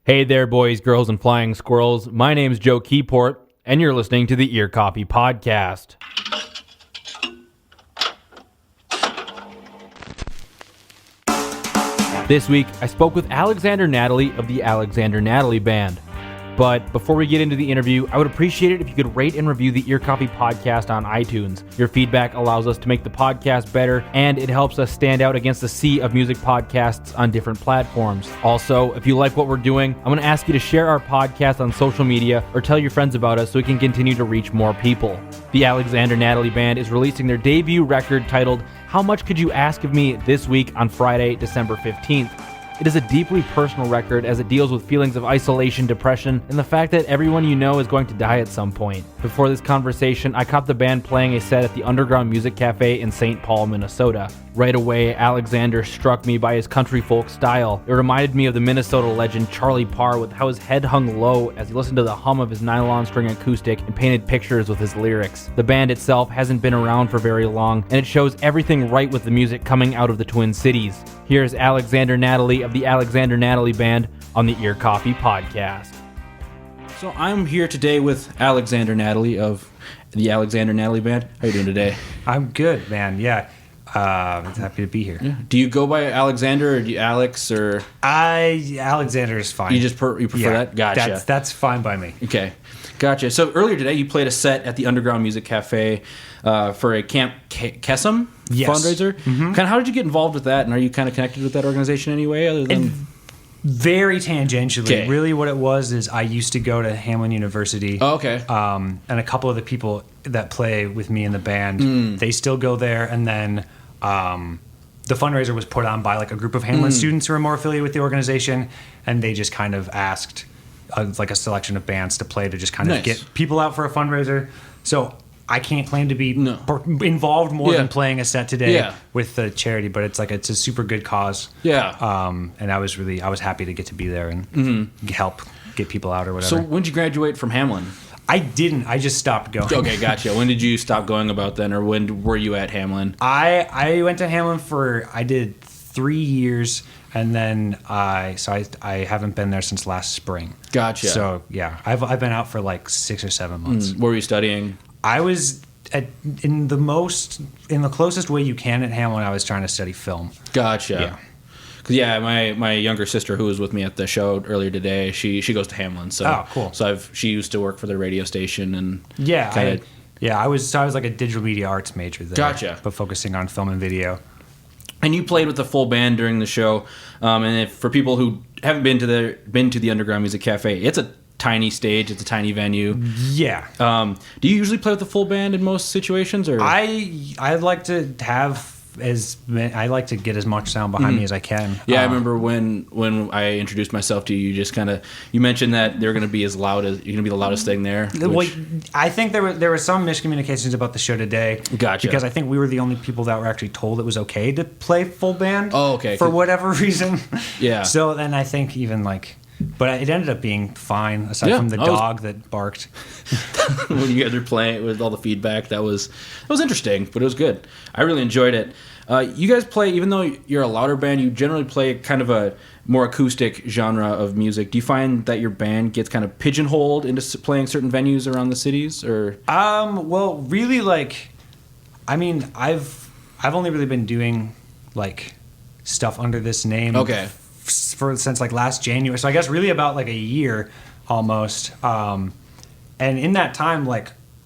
Hey there, boys, girls, and flying squirrels. My name's Joe Keyport, and you're listening to the Ear Copy Podcast. This week, I spoke with Alexander Natalie of the Alexander Natalie Band. But before we get into the interview, I would appreciate it if you could rate and review the Ear Copy Podcast on iTunes. Your feedback allows us to make the podcast better, and it helps us stand out against the sea of music podcasts on different platforms. Also, if you like what we're doing, I'm going to ask you to share our podcast on social media or tell your friends about us so we can continue to reach more people. The Alexander Natalie Band is releasing their debut record titled How Much Could You Ask of Me this week on Friday, December 15th. It is a deeply personal record as it deals with feelings of isolation, depression, and the fact that everyone you know is going to die at some point. Before this conversation, I caught the band playing a set at the Underground Music Cafe in St. Paul, Minnesota. Right away, Alexander struck me by his country folk style. It reminded me of the Minnesota legend Charlie Parr with how his head hung low as he listened to the hum of his nylon string acoustic and painted pictures with his lyrics. The band itself hasn't been around for very long, and it shows everything right with the music coming out of the Twin Cities. Here's Alexander Natalie of the Alexander Natalie Band on the Ear Copy Podcast. So I'm here today with Alexander Natalie of the Alexander Natalie Band. How are you doing today? I'm good, man. Yeah. Happy to be here. Yeah. Do you go by Alexander or do you Alex or? Alexander is fine. You just you prefer that? Gotcha. That's fine by me. Okay. Gotcha. So earlier today you played a set at the Underground Music Cafe for a Camp Kesem fundraiser. Mm-hmm. Kind of how did you get involved with that, and are you kind of connected with that organization anyway other than? Very tangentially. Okay. Really what it was is I used to go to Hamlin University. Oh, okay. And a couple of the people that play with me in the band, they still go there, and then the fundraiser was put on by like a group of Hamlin students who are more affiliated with the organization, and they just kind of asked like a selection of bands to play to just kind of get people out for a fundraiser. So I can't claim to be involved more than playing a set today with the charity, but it's a super good cause. Yeah. And I was happy to get to be there and help get people out or whatever. So when did you graduate from Hamlin? I didn't. I just stopped going. Okay, gotcha. When did you stop going about then, or when were you at Hamlin? I went to Hamlin I did 3 years, and then I haven't been there since last spring. Gotcha. So yeah, I've been out for like 6 or 7 months. What were you studying? I was in the closest way you can at Hamlin. I was trying to study film. Gotcha. Yeah. Because my younger sister who was with me at the show earlier today, she goes to Hamlin. So cool. So she used to work for the radio station and I was like a digital media arts major there. Gotcha. But focusing on film and video. And you played with the full band during the show. And for people who haven't been to the Underground Music Cafe, it's a tiny stage, it's a tiny venue. Yeah. Do you usually play with the full band in most situations, or? I'd like to have I like to get as much sound behind me as I can. Yeah, I remember when I introduced myself to you, you just you mentioned that they're going to be you're going to be the loudest thing there. Well, I think there were some miscommunications about the show today. Gotcha. Because I think we were the only people that were actually told it was okay to play full band. Oh, okay. For whatever reason. Yeah. So then I think even but it ended up being fine, aside from the dog that barked. When you guys were playing with all the feedback, that was interesting, but it was good. I really enjoyed it. You guys play, even though you're a louder band, you generally play kind of a more acoustic genre of music. Do you find that your band gets kind of pigeonholed into playing certain venues around the cities, or? Well, really, I've only really been doing stuff under this name. Okay. Since last January, so I guess really about a year almost. And in that time,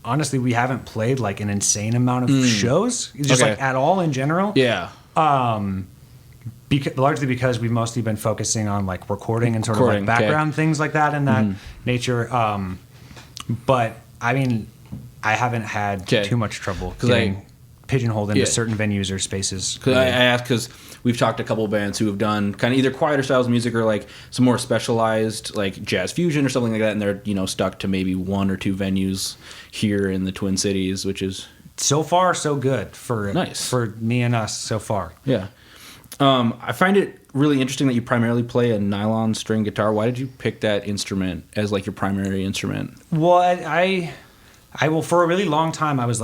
honestly, we haven't played an insane amount of shows, just at all in general. Yeah. Largely because we've mostly been focusing on recording and sort of background things like that in that nature. But I mean, I haven't had too much trouble getting pigeonholed into certain venues or spaces. Because I asked because we've talked to a couple of bands who have done kind of either quieter styles of music or some more specialized jazz fusion or something like that, and they're stuck to maybe 1 or 2 venues here in the Twin Cities, which is so far so good for me and us so far. Yeah. I find it really interesting that you primarily play a nylon string guitar. Why did you pick that instrument as your primary instrument? Well, I for a really long time I was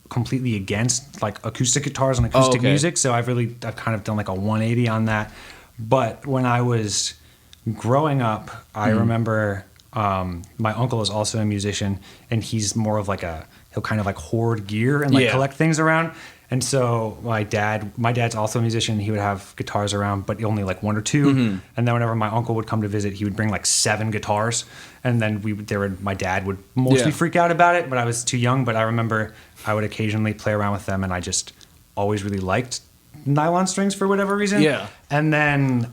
completely against acoustic guitars and acoustic music, so I've kind of done a 180 on that. But when I was growing up, I remember my uncle is also a musician, and he's more of like he'll kind of like hoard gear and like collect things around. And so my dad's also a musician. He would have guitars around, but only like one or two. And then whenever my uncle would come to visit, he would bring like 7 guitars. And then my dad would mostly freak out about it, but I was too young. But I remember I would occasionally play around with them, and I just always really liked nylon strings for whatever reason. Yeah. And then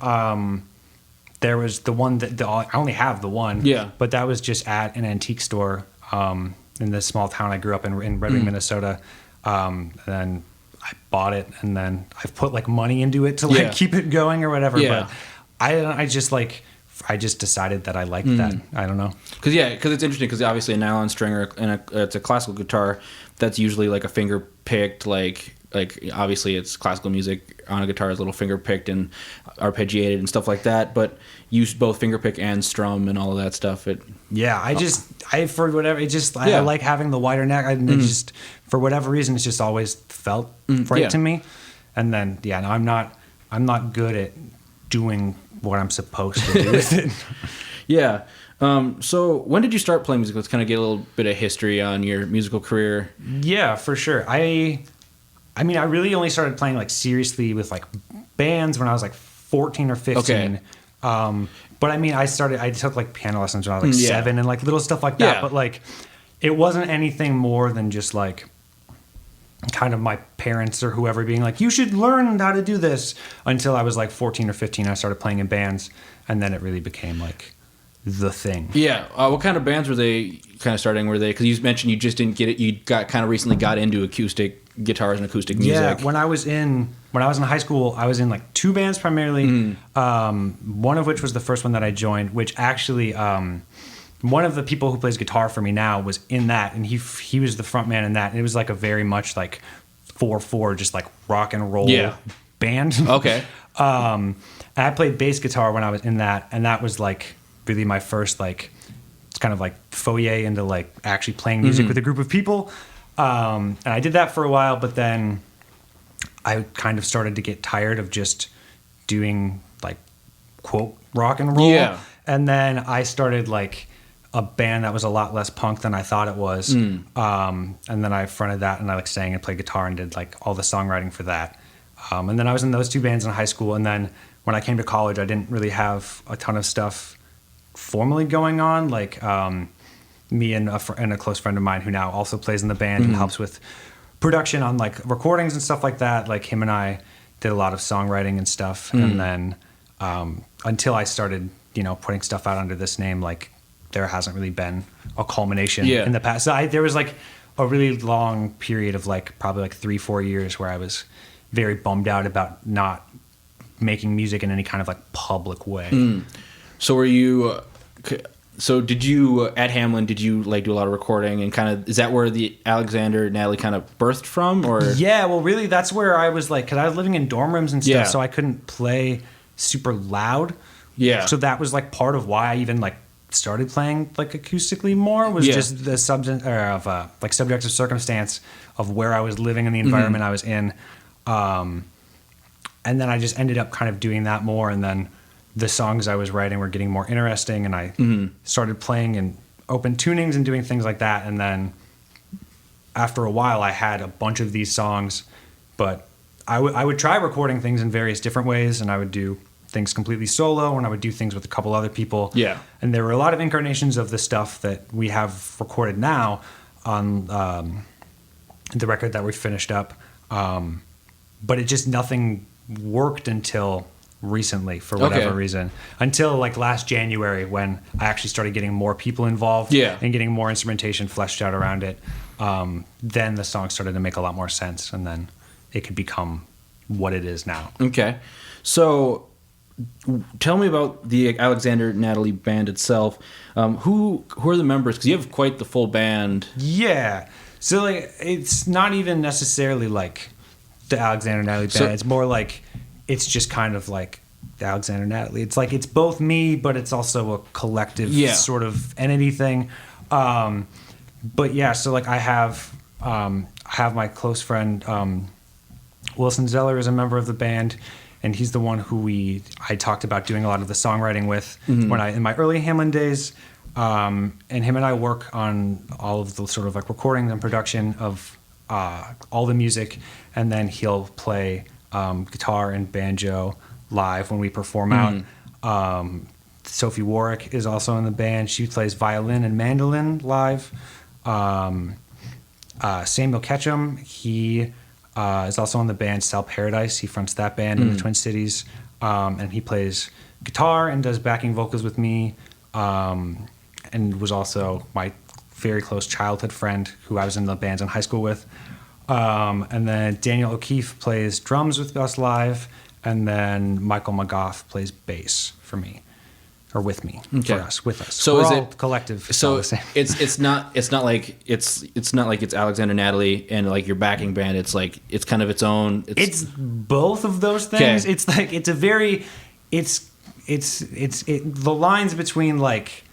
there was the one that I only have the one. Yeah. But that was just at an antique store in the small town I grew up in Red Wing, Minnesota. And then I bought it, and then I've put like money into it to like keep it going or whatever. Yeah. But I just decided that I liked that. I don't know. Because it's interesting, because obviously a nylon string and it's a classical guitar, that's usually like a finger picked, like obviously it's classical music on a guitar is a little finger picked and arpeggiated and stuff like that, but use both finger pick and strum and all of that stuff. I like having the wider neck. I just, for whatever reason, it's just always felt right to me. And then no, I'm not good at doing what I'm supposed to do with it. Yeah. So when did you start playing music? Let's kind of get a little bit of history on your musical career. Yeah, for sure. I mean, I really only started playing like seriously with like bands when I was like 14 or 15. Okay. But I mean, I took like piano lessons when I was like 7 and like little stuff like that. Yeah. But like, it wasn't anything more than just like kind of my parents or whoever being like, you should learn how to do this, until I was like 14 or 15. I started playing in bands, and then it really became like the thing. Yeah. What kind of bands were they kind of starting? Were they, because you mentioned you just didn't get it, you kind of recently got into acoustic guitars and acoustic music. Yeah, when I was in high school, I was in like 2 bands primarily. One of which was the first one that I joined, which actually one of the people who plays guitar for me now was in that, and he was the front man in that. And it was like a very much like 4/4, just like rock and roll band. Okay. And I played bass guitar when I was in that, and that was like really my first like, it's kind of like foyer into like actually playing music with a group of people. And I did that for a while, but then I kind of started to get tired of just doing like quote rock and roll. Yeah. And then I started like a band that was a lot less punk than I thought it was. And then I fronted that, and I like sang and played guitar and did like all the songwriting for that. And then I was in those 2 bands in high school. And then when I came to college, I didn't really have a ton of stuff formally going on. Like, me and a close friend of mine who now also plays in the band and helps with production on like recordings and stuff like that. Like, him and I did a lot of songwriting and stuff. And then until I started, putting stuff out under this name, like there hasn't really been a culmination in the past. So there was like a really long period of like probably like 3-4 years where I was very bummed out about not making music in any kind of like public way. So were you... So did you, at Hamlin, did you like do a lot of recording, and kind of, is that where the Alexander Natalie kind of birthed from, or? Yeah, well really that's where I was like, because I was living in dorm rooms and stuff, so I couldn't play super loud. Yeah. So that was like part of why I even like started playing like acoustically more, was just the subject of circumstance of where I was living and the environment I was in. And then I just ended up kind of doing that more, and then the songs I was writing were getting more interesting, and I started playing in open tunings and doing things like that. And then after a while, I had a bunch of these songs, but I would try recording things in various different ways, and I would do things completely solo, and I would do things with a couple other people. Yeah. And there were a lot of incarnations of the stuff that we have recorded now on the record that we finished up. But it just, nothing worked until recently for whatever reason, until like last January, when I actually started getting more people involved and getting more instrumentation fleshed out around it. Then the song started to make a lot more sense, and then it could become what it is now. Okay. So tell me about the Alexander Natalie Band itself. Who are the members? Because you have quite the full band. Yeah. So like, it's not even necessarily like the Alexander Natalie Band. It's more like, it's just kind of like the Alexander Natalie. It's like, it's both me, but it's also a collective sort of entity thing. But yeah, so like I have my close friend Wilson Zeller is a member of the band, and he's the one who I talked about doing a lot of the songwriting with when in my early Hamlin days. And him and I work on all of the sort of like recording and production of all the music, and then he'll play guitar and banjo live when we perform out. Sophie Warwick is also in the band. She plays violin and mandolin live. Samuel Ketchum, he is also in the band Cell Paradise. He fronts that band in the Twin Cities, and he plays guitar and does backing vocals with me, and was also my very close childhood friend who I was in the bands in high school with. And then Daniel O'Keefe plays drums with us live, and then Michael McGough plays bass for me. Or with me, for us, with us. So we're is all it collective? So it's not like it's Alexander Natalie and like your backing band. It's like it's kind of its own. It's both of those things. Okay. It's like it's a very the lines between like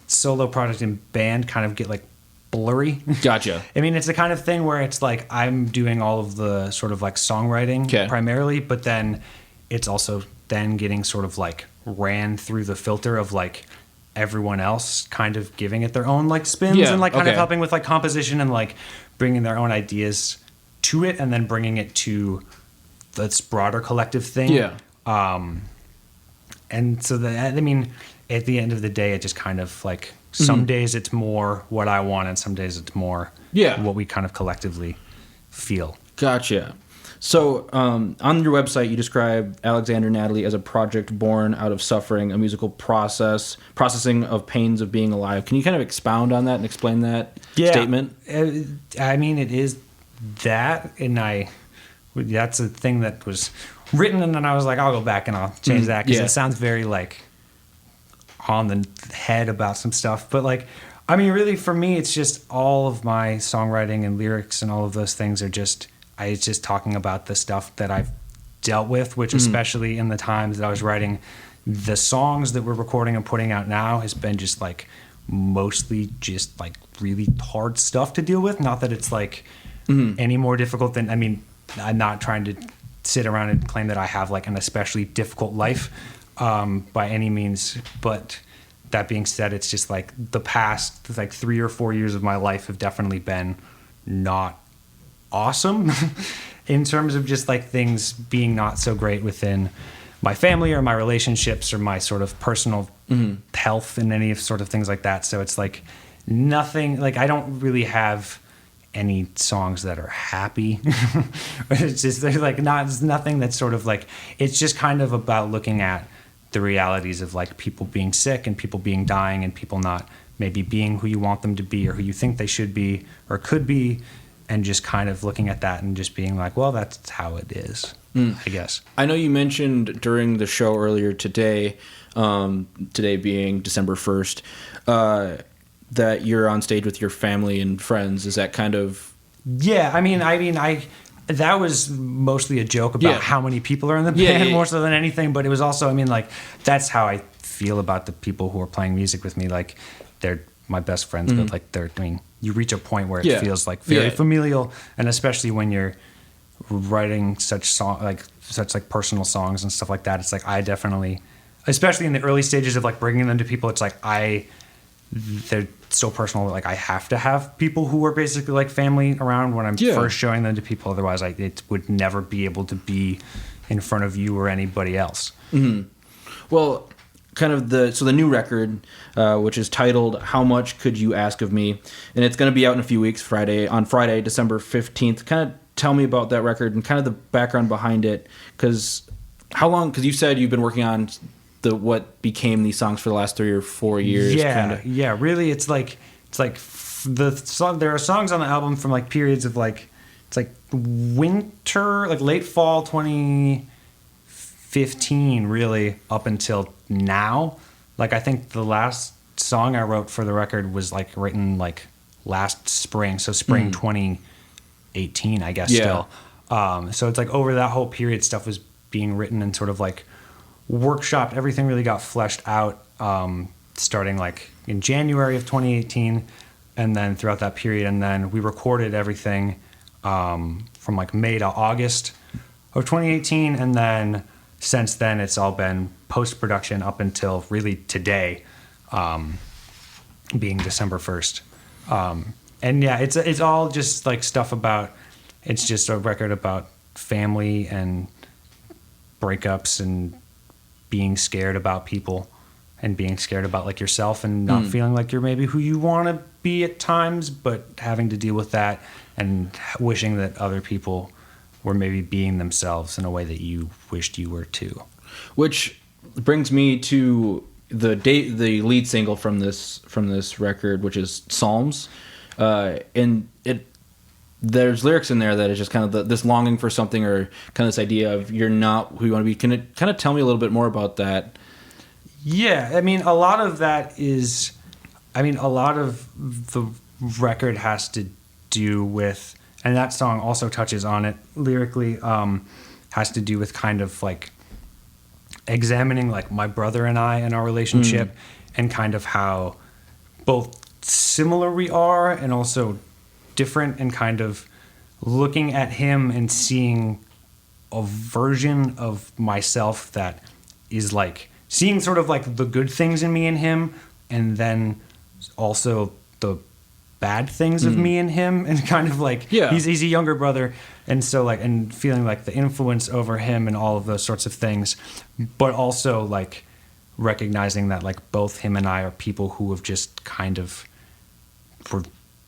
solo project and band kind of get like blurry. Gotcha. I mean, it's the kind of thing where it's like I'm doing all of the sort of like songwriting primarily, but then it's also then getting sort of like ran through the filter of like everyone else kind of giving it their own like spins and like kind of helping with like composition and like bringing their own ideas to it and then bringing it to this broader collective thing. And so that, I mean, at the end of the day, it just kind of like some days it's more what I want and some days it's more what we kind of collectively feel. Gotcha. So on your website, you describe Alexander Natalie as a project born out of suffering, a musical processing of pains of being alive. Can you kind of expound on that and explain that statement? I mean, it is that, and that's a thing that was written, and then I was like, I'll go back and I'll change that because it sounds very like on the head about some stuff. But like, I mean, really for me, it's just all of my songwriting and lyrics and all of those things are just... It's just talking about the stuff that I've dealt with, which especially in the times that I was writing the songs that we're recording and putting out now has been just like mostly just like really hard stuff to deal with. Not that it's like any more difficult than, I mean, I'm not trying to sit around and claim that I have like an especially difficult life by any means. But that being said, it's just like the past like 3 or 4 years of my life have definitely been not awesome in terms of just like things being not so great within my family or my relationships or my sort of personal health and any sort of things like that. So it's like nothing, like I don't really have any songs that are happy. It's just like it's nothing that's sort of like, it's just kind of about looking at the realities of like people being sick and people being dying and people not maybe being who you want them to be or who you think they should be or could be. And just kind of looking at that and just being like, well, that's how it is, I guess. I know you mentioned during the show earlier today, today being December 1st, that you're on stage with your family and friends. Is that kind of... Yeah, I mean, that was mostly a joke about how many people are in the band more so than anything. But it was also, I mean, like, that's how I feel about the people who are playing music with me. Like, they're my best friends, but like you reach a point where it feels like very familial, and especially when you're writing such personal songs and stuff like that. It's like I definitely, especially in the early stages of like bringing them to people, it's like they're so personal that like I have to have people who are basically like family around when I'm first showing them to people. Otherwise, it would never be able to be in front of you or anybody else. Well, kind of the new record, which is titled "How Much Could You Ask of Me," and it's going to be out in a few weeks, on Friday, December 15th. Kind of tell me about that record and kind of the background behind it, because you said you've been working on what became these songs for the last 3 or 4 years. Yeah, really, it's like the song. There are songs on the album from like periods of like it's like winter, like late fall 2015, really up until now. Like I think the last song I wrote for the record was like written like last spring, so spring 2018, I guess. Still, so it's like over that whole period, stuff was being written and sort of like workshopped. Everything really got fleshed out starting like in January of 2018, and then throughout that period, and then we recorded everything from like May to August of 2018, and then since then, it's all been post-production up until really today, being December 1st. And yeah, it's all just like stuff about, it's just a record about family and breakups and being scared about people and being scared about like yourself and not feeling like you're maybe who you want to be at times, but having to deal with that and wishing that other people were maybe being themselves in a way that you wished you were too. Which brings me to the lead single from this record, which is Psalms, and there's lyrics in there that is just kind of this longing for something, or kind of this idea of you're not who you want to be. Can it kind of tell me a little bit more about that? Yeah, I mean, a lot of that is, I mean, a lot of the record has to do with, and that song also touches on it lyrically, has to do with kind of like examining like my brother and I and our relationship, and kind of how both similar we are and also different, and kind of looking at him and seeing a version of myself that is like seeing sort of like the good things in me and him, and then also the bad things of me and him, and kind of like he's a younger brother, and so like, and feeling like the influence over him and all of those sorts of things, but also like recognizing that like both him and I are people who have just kind of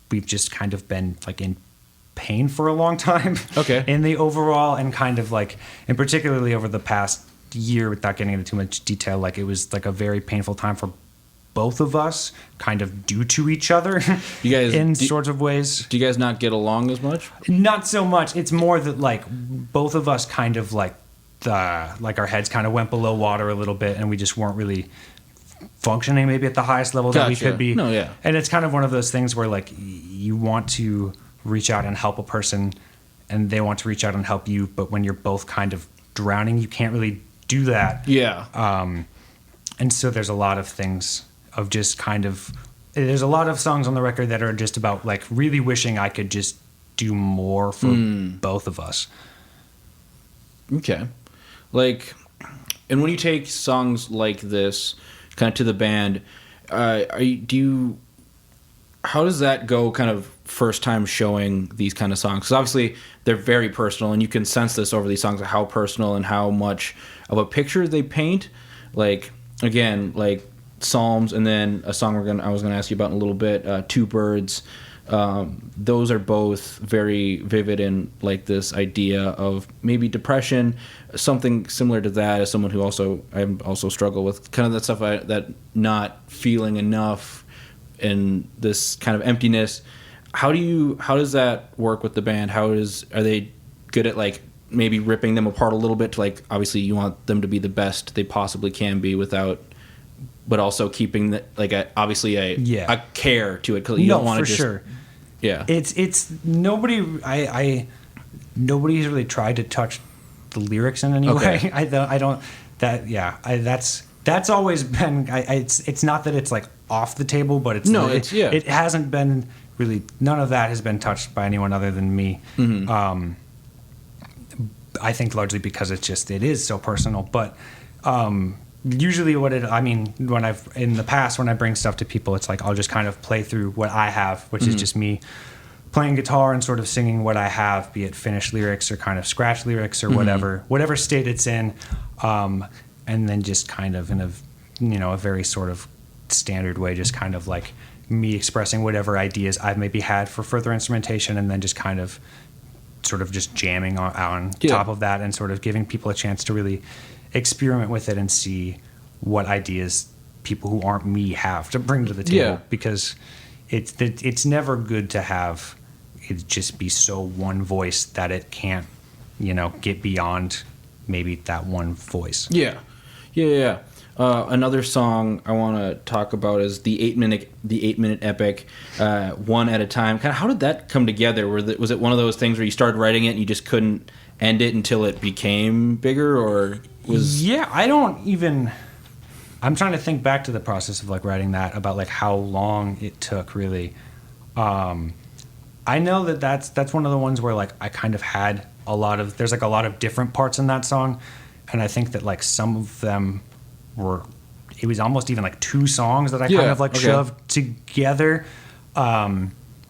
we've just kind of been like in pain for a long time. Okay. In the overall, and kind of like, and particularly over the past year, without getting into too much detail, like it was like a very painful time for both of us, kind of due to each other. You guys, in sorts of ways. Do you guys not get along as much? Not so much. It's more that like both of us kind of like like our heads kind of went below water a little bit, and we just weren't really functioning maybe at the highest level that we could be. No, yeah. And it's kind of one of those things where like you want to reach out and help a person, and they want to reach out and help you, but when you're both kind of drowning, you can't really do that. Yeah. And so there's a lot of things of just kind of, there's a lot of songs on the record that are just about like really wishing I could just do more for both of us. Okay. Like, and when you take songs like this kind of to the band, how does that go kind of first time showing these kind of songs? Because obviously they're very personal, and you can sense this over these songs, how personal and how much of a picture they paint. Like, again, like Psalms, and then a song I was gonna ask you about in a little bit, Two Birds. Those are both very vivid in like this idea of maybe depression, something similar to that, as someone who I also struggle with kind of that stuff, that not feeling enough and this kind of emptiness. How does that work with the band? are they good at like maybe ripping them apart a little bit to like, obviously you want them to be the best they possibly can be but also keeping a care to it, because you don't want to just... sure. Yeah. It's nobody nobody's really tried to touch the lyrics in any way. That's always been, it's not that it's like off the table, but it hasn't been really, none of that has been touched by anyone other than me. Mm-hmm. I think largely because it is so personal, but usually when in the past, when I bring stuff to people, it's like I'll just kind of play through what I have, which is just me playing guitar and sort of singing what I have, be it finished lyrics or kind of scratch lyrics or whatever state it's in, and then just kind of in a very sort of standard way, just kind of like me expressing whatever ideas I've maybe had for further instrumentation, and then just kind of sort of just jamming on top of that, and sort of giving people a chance to really experiment with it and see what ideas people who aren't me have to bring to the table, because it's never good to have it just be so one voice that it can't get beyond maybe that one voice. Another song I want to talk about is the 8-minute epic, One at a Time. Kind of, how did that come together? Was it one of those things where you started writing it and you just couldn't end it until it became bigger, or was... Yeah, I'm trying to think back to the process of like writing that, about like how long it took really. I know that's one of the ones where like I kind of had there's like a lot of different parts in that song, and I think that like some of them it was almost even like 2 songs that I kind of like shoved together.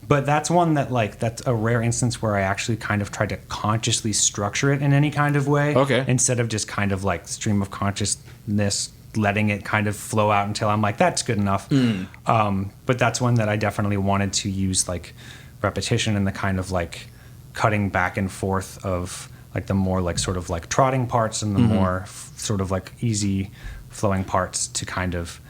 But that's one that like, that's a rare instance where I actually kind of tried to consciously structure it in any kind of way. Okay. Instead of just kind of like stream of consciousness, letting it kind of flow out until I'm like, that's good enough. But that's one that I definitely wanted to use like repetition and the kind of like cutting back and forth of like the more like sort of like trotting parts and the more sort of like easy flowing parts to kind of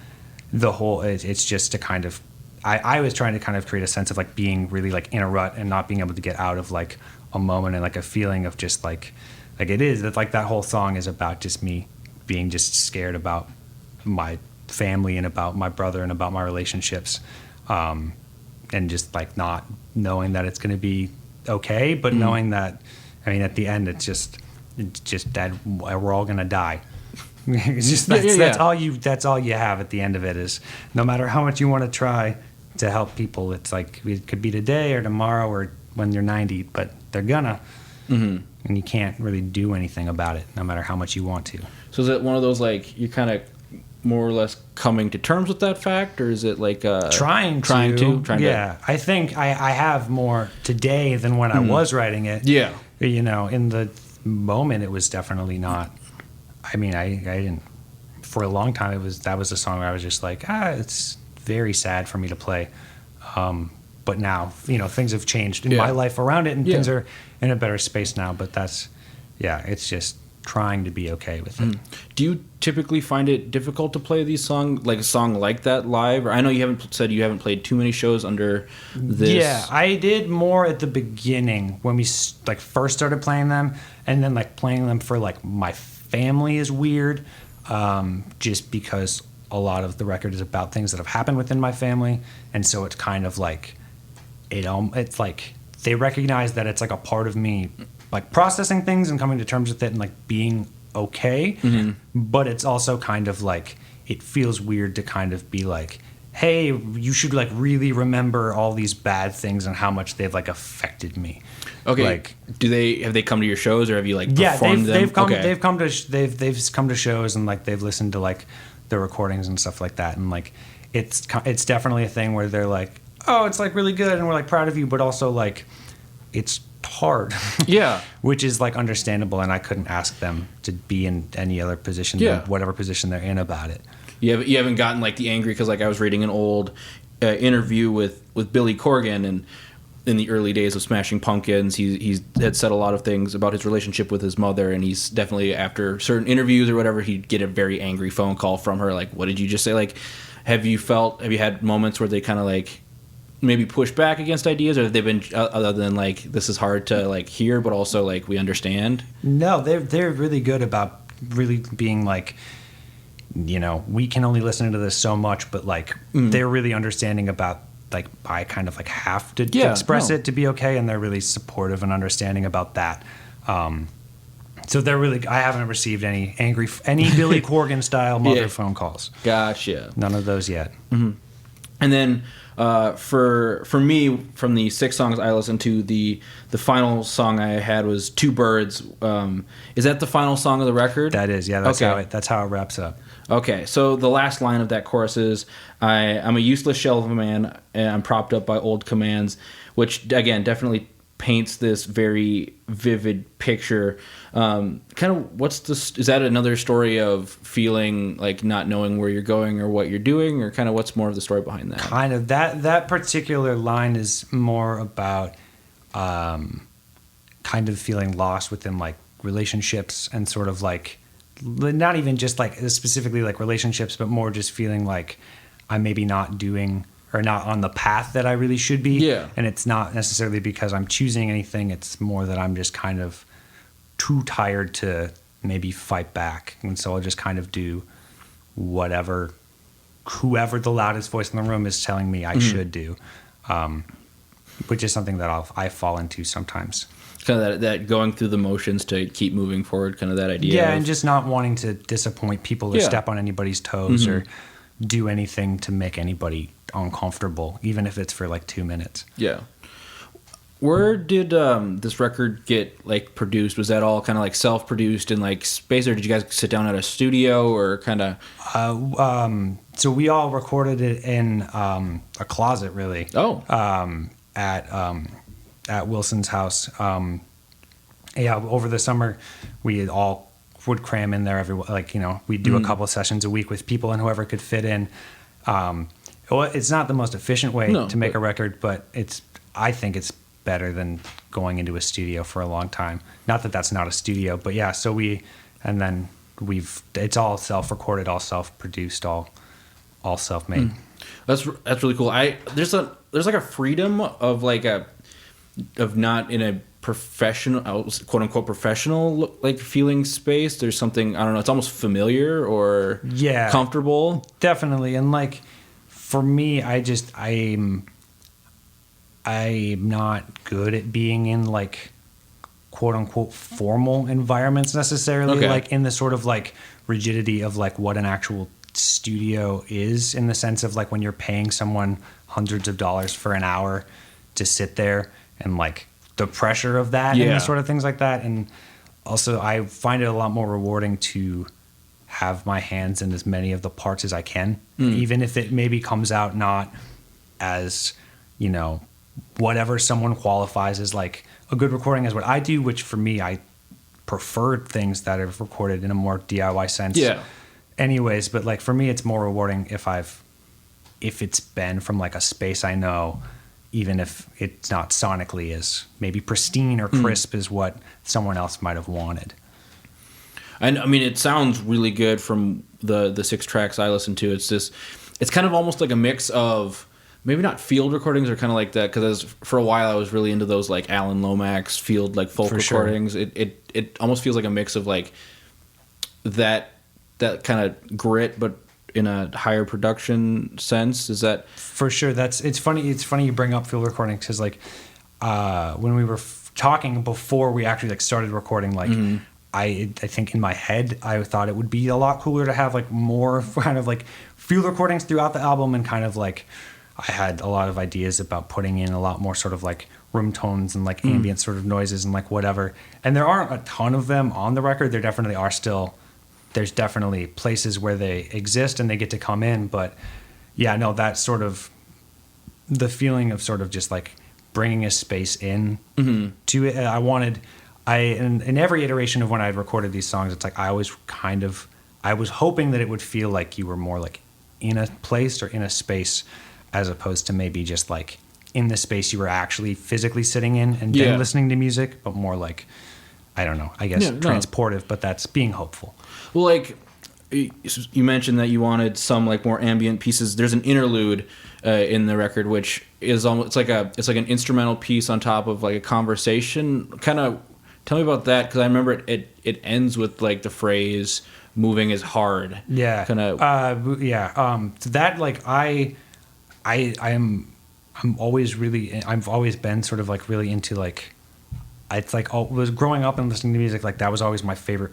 the whole, it's just to kind of, I was trying to kind of create a sense of like being really like in a rut and not being able to get out of like a moment and like a feeling of just like it is that like that whole song is about just me being just scared about my family and about my brother and about my relationships, and just like not knowing that it's going to be okay, but knowing that, I mean, at the end it's just that we're all going to die. It's just that's all you have at the end of it, is no matter how much you want to try to help people, it's like it could be today or tomorrow or when you're 90, but they're gonna, and you can't really do anything about it no matter how much you want to. So is it one of those like you're kind of more or less coming to terms with that fact, or is it like trying to? I think I have more today than when I was writing it. Yeah, you know, in the moment it was definitely not. I mean, I didn't, for a long time that was a song where I was just like, it's very sad for me to play. But now, you know, things have changed in my life around it, and things are in a better space now. But it's just trying to be okay with it. Do you typically find it difficult to play these songs, like a song like that live? Or I know you haven't played too many shows under this. Yeah, I did more at the beginning when we like first started playing them, and then like playing them for like my family is weird, just because a lot of the record is about things that have happened within my family, and so it's kind of like it's like they recognize that it's like a part of me, like processing things and coming to terms with it and like being okay, but it's also kind of like it feels weird to kind of be like, hey, you should like really remember all these bad things and how much they've like affected me. Okay. Like, have they come to your shows, or have you like performed them? They've come to shows, and like they've listened to like the recordings and stuff like that, and like it's definitely a thing where they're like, oh, it's like really good, and we're like proud of you, but also like it's hard. Yeah. Which is like understandable, and I couldn't ask them to be in any other position than whatever position they're in about it. You haven't gotten like the angry, because like I was reading an old interview with Billy Corgan, and in the early days of Smashing Pumpkins, he had said a lot of things about his relationship with his mother, and he's definitely, after certain interviews or whatever, he'd get a very angry phone call from her, like, what did you just say? Like, have you had moments where they kind of like maybe push back against ideas, or have they been, other than like, this is hard to like hear, but also like we understand? No, they're really good about really being like, you know, we can only listen to this so much, but like they're really understanding about like I kind of like have to express it to be okay, and they're really supportive and understanding about that. So they're really, I haven't received any Billy Corgan style mother phone calls. Gotcha. None of those yet. And then for me, from the 6 songs I listened to, the final song I had was Two Birds. Is that the final song of the record? That is, yeah. That's how it wraps up. Okay, so the last line of that chorus is, I'm a useless shell of a man, and I'm propped up by old commands, which, again, definitely paints this very vivid picture. Kind of, is that another story of feeling like not knowing where you're going or what you're doing, or kind of what's more of the story behind that? Kind of. That particular line is more about kind of feeling lost within, like, relationships, and sort of, like, not even just like specifically like relationships, but more just feeling like I'm maybe not doing or not on the path that I really should be. Yeah. And it's not necessarily because I'm choosing anything. It's more that I'm just kind of too tired to maybe fight back. And so I'll just kind of do whoever the loudest voice in the room is telling me I should do, which is something that I fall into sometimes. Kind of that going through the motions to keep moving forward, kind of that idea. Yeah, and just not wanting to disappoint people or step on anybody's toes or do anything to make anybody uncomfortable, even if it's for like 2 minutes. Yeah. Where did this record get like produced? Was that all kind of like self-produced in like space, or did you guys sit down at a studio or kind of? So we all recorded it in a closet, really. Oh. At Wilson's house. Yeah, over the summer, we all would cram in there we'd do a couple of sessions a week with people and whoever could fit in. Well, it's not the most efficient way to make a record, but I think it's better than going into a studio for a long time. Not that that's not a studio, but yeah. So it's all self-recorded, all self-produced, all self-made. That's really cool. There's like a freedom of of not in a professional, quote unquote professional like feeling space. There's something, I don't know, it's almost familiar or comfortable. Definitely. And like for me, I'm not good at being in like quote unquote formal environments necessarily, like in the sort of like rigidity of like what an actual studio is, in the sense of like when you're paying someone hundreds of dollars for an hour to sit there, and like the pressure of that and the sort of things like that. And also I find it a lot more rewarding to have my hands in as many of the parts as I can, even if it maybe comes out not as, whatever someone qualifies as like a good recording as what I do, which for me, I prefer things that are recorded in a more DIY sense. Yeah. Anyways, but like for me, it's more rewarding if it's been from like a space I know, even if it's not sonically as maybe pristine or crisp as what someone else might have wanted. And I mean, it sounds really good from the 6 tracks I listened to. It's kind of almost like a mix of maybe not field recordings or kind of like that, because for a while I was really into those like Alan Lomax field like folk recordings. Sure. It almost feels like a mix of like that kind of grit, but in a higher production sense. Is that for sure? It's funny you bring up field recordings, because like when we were talking before we actually like started recording, like I think in my head I thought it would be a lot cooler to have like more kind of like field recordings throughout the album, and kind of like I had a lot of ideas about putting in a lot more sort of like room tones and like ambient sort of noises and like whatever. And there aren't a ton of them on the record. There definitely are still. There's definitely places where they exist and they get to come in. But yeah, no, that's sort of the feeling of sort of just like bringing a space in to it. In every iteration of when I'd recorded these songs, it's like I was hoping that it would feel like you were more like in a place or in a space, as opposed to maybe just like in the space you were actually physically sitting in and then listening to music, but more like, I don't know, I guess transportive, but that's being hopeful. Well, like you mentioned that you wanted some like more ambient pieces. There's an interlude in the record, which is almost it's like an instrumental piece on top of like a conversation. Kind of tell me about that, because I remember it ends with like the phrase "moving is hard." Yeah. Kind of. So that like I've always been sort of like really into like, it's like was growing up and listening to music, like that was always my favorite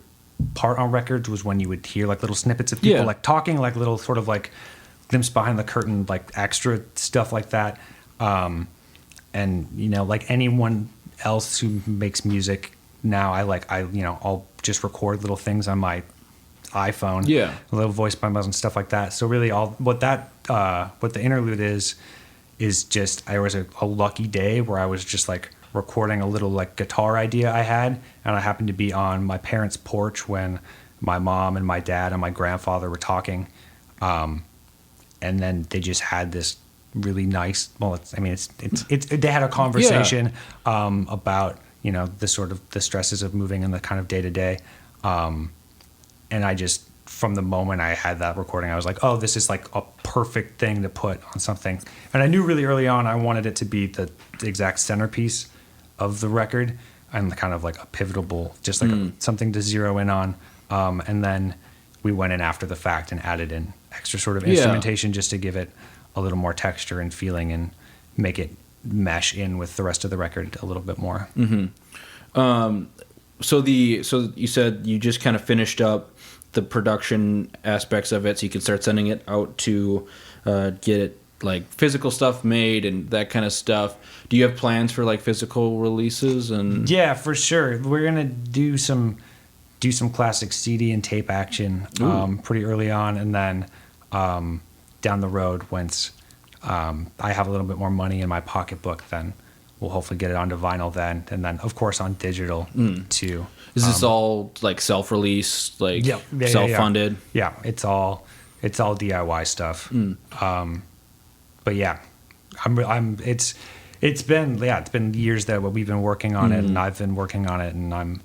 part on records, was when you would hear like little snippets of people like talking, like little sort of like glimpse behind the curtain, like extra stuff like that. And like anyone else who makes music now, I'll just record little things on my iPhone, little voice memos and stuff like that. So really what the interlude is just, I was a lucky day where I was just like recording a little like guitar idea I had, and I happened to be on my parents' porch when my mom and my dad and my grandfather were talking, and then they just had this really nice, they had a conversation about the sort of the stresses of moving and the kind of day to day, and I just, from the moment I had that recording, I was like, oh, this is like a perfect thing to put on something. And I knew really early on I wanted it to be the exact centerpiece of the record, and kind of like a pivotal, just like something to zero in on. And then we went in after the fact and added in extra sort of instrumentation just to give it a little more texture and feeling and make it mesh in with the rest of the record a little bit more. So you said you just kind of finished up the production aspects of it, so you could start sending it out to get it like physical stuff made and that kind of stuff. Do you have plans for like physical releases? And yeah, for sure. We're gonna do some classic CD and tape action pretty early on, and then down the road, once I have a little bit more money in my pocketbook, then we'll hopefully get it onto vinyl then, and then of course on digital too. Is this all like self-released, like self-funded? Yeah, it's all DIY stuff. But yeah, it's been years that we've been working on it, and I've been working on it, and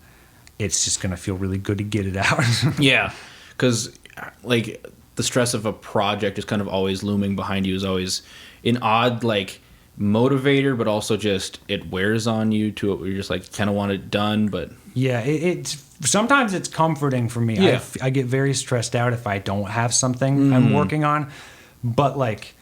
it's just gonna feel really good to get it out. Yeah, because like the stress of a project is kind of always looming behind you, is always an odd like motivator, but also just it wears on you to it where you're just like kind of want it done. But yeah, it's sometimes it's comforting for me. Yeah. I get very stressed out if I don't have something I'm working on, but like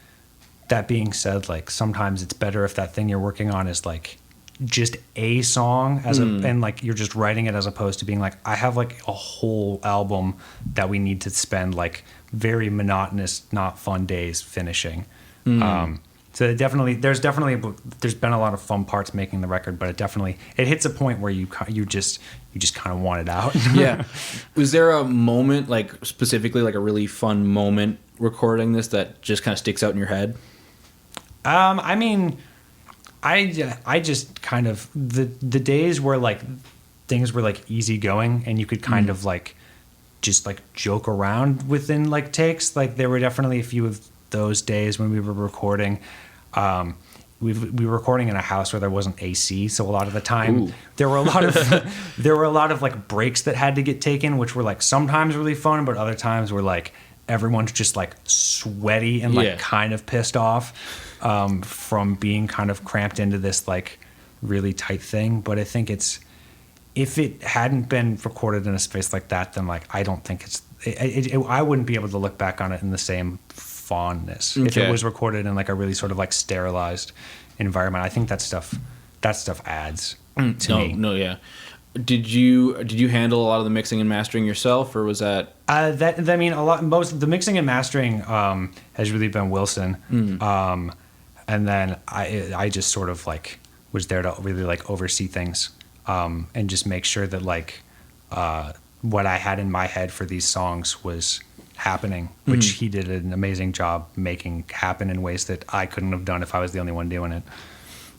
that being said, like sometimes it's better if that thing you're working on is like just a song and like you're just writing it, as opposed to being like, I have like a whole album that we need to spend like very monotonous, not fun days finishing. So there's been a lot of fun parts making the record, but it hits a point where you just kind of want it out. Yeah. Was there a moment, like specifically like a really fun moment recording this, that just kind of sticks out in your head? I mean, I just kind of the days where like things were like easy going and you could kind of like just like joke around within like takes. Like there were definitely a few of those days when we were recording. We were recording in a house where there wasn't AC, so a lot of the time there were a lot of like breaks that had to get taken, which were like sometimes really fun, but other times were like everyone's just like sweaty and like kind of pissed off from being kind of cramped into this like really tight thing. But I think if it hadn't been recorded in a space like that, then like I don't think I wouldn't be able to look back on it in the same fondness if it was recorded in like a really sort of like sterilized environment. I think that stuff adds to me. Yeah. Did you handle a lot of the mixing and mastering yourself, or was that? Most of the mixing and mastering has really been Wilson, and then I just sort of like was there to really like oversee things and just make sure that like what I had in my head for these songs was happening, which he did an amazing job making happen in ways that I couldn't have done if I was the only one doing it.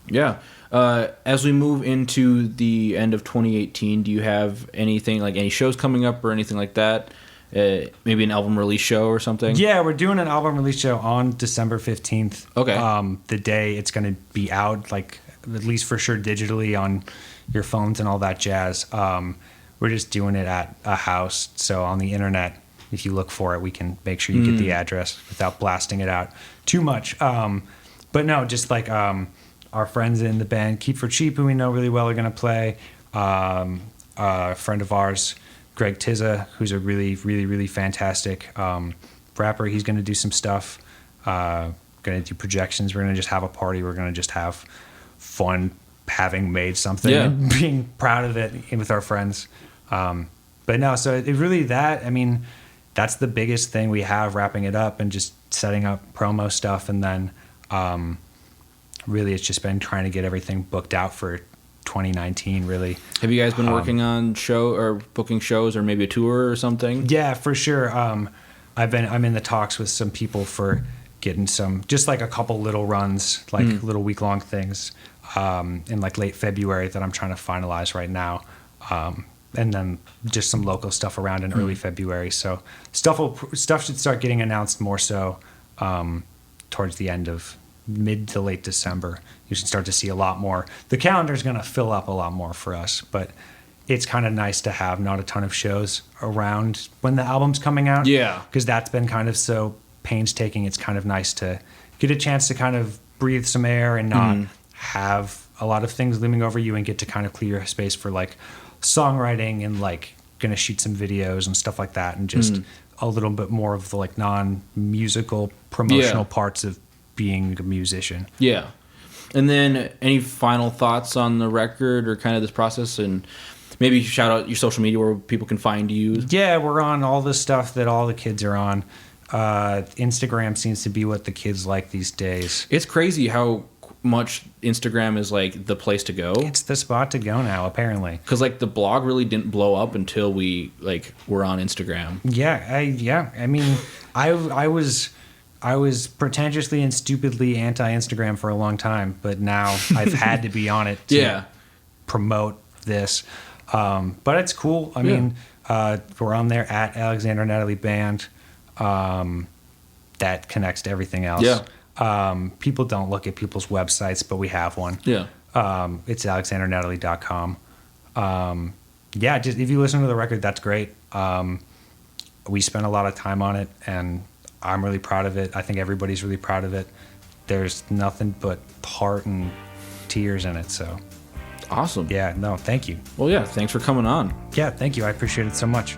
Yeah. As we move into the end of 2018, do you have anything, like any shows coming up or anything like that? Maybe an album release show or something? Yeah, we're doing an album release show on December 15th. Okay. The day it's going to be out, like at least for sure digitally on your phones and all that jazz. We're just doing it at a house, so on the internet, if you look for it, we can make sure you get the address without blasting it out too much. But no, just like our friends in the band Keep for Cheap, who we know really well, are going to play. A friend of ours, Greg Tizza, who's a really, really, really fantastic rapper. He's going to do some stuff. Going to do projections. We're going to just have a party. We're going to just have fun having made something and being proud of it with our friends. But no, so it really that's the biggest thing we have, wrapping it up and just setting up promo stuff. And then really it's just been trying to get everything booked out for 2019, really. Have you guys been working on show or booking shows or maybe a tour or something? Yeah, for sure. I'm in the talks with some people for getting some, just like a couple little runs, like little week-long things in like late February that I'm trying to finalize right now. And then just some local stuff around in early February. So stuff should start getting announced more so towards the end of mid to late December. You should start to see a lot more. The calendar's going to fill up a lot more for us, but it's kind of nice to have not a ton of shows around when the album's coming out. Yeah. Because that's been kind of so painstaking. It's kind of nice to get a chance to kind of breathe some air and not have a lot of things looming over you and get to kind of clear space for like songwriting and like gonna shoot some videos and stuff like that, and just a little bit more of the like non-musical promotional parts of being a musician. Yeah. And then any final thoughts on the record or kind of this process, and maybe shout out your social media where people can find you? Yeah, we're on all the stuff that all the kids are on. Instagram seems to be what the kids like these days. It's crazy how much Instagram is like the place to go. It's the spot to go now, apparently. Because like the blog really didn't blow up until we like were on Instagram. Yeah. I mean, I was pretentiously and stupidly anti-Instagram for a long time, but now I've had to be on it to promote this. But it's cool. I mean, we're on there at Alexander Natalie Band. That connects to everything else. Yeah. People don't look at people's websites, but we have one. Yeah. It's alexandernatalie.com. Just if you listen to the record, that's great. We spent a lot of time on it, and I'm really proud of it. I think everybody's really proud of it. There's nothing but heart and tears in it, so. Awesome. Yeah, no, thank you. Well, yeah, thanks for coming on. Yeah, thank you. I appreciate it so much.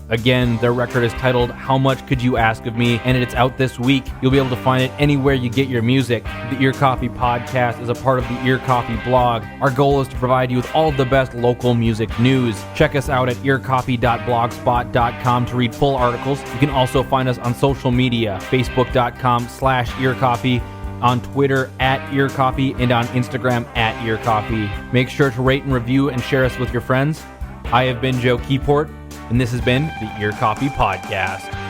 Again, their record is titled How Much Could You Ask of Me, and it's out this week. You'll be able to find it anywhere you get your music. The Ear Coffee podcast is a part of the Ear Coffee blog. Our goal is to provide you with all of the best local music news. Check us out at earcoffee.blogspot.com to read full articles. You can also find us on social media, facebook.com/earcoffee, on Twitter @earcoffee, and on Instagram @earcoffee. Make sure to rate and review and share us with your friends. I have been Joe Keyport, and this has been the Ear Coffee Podcast.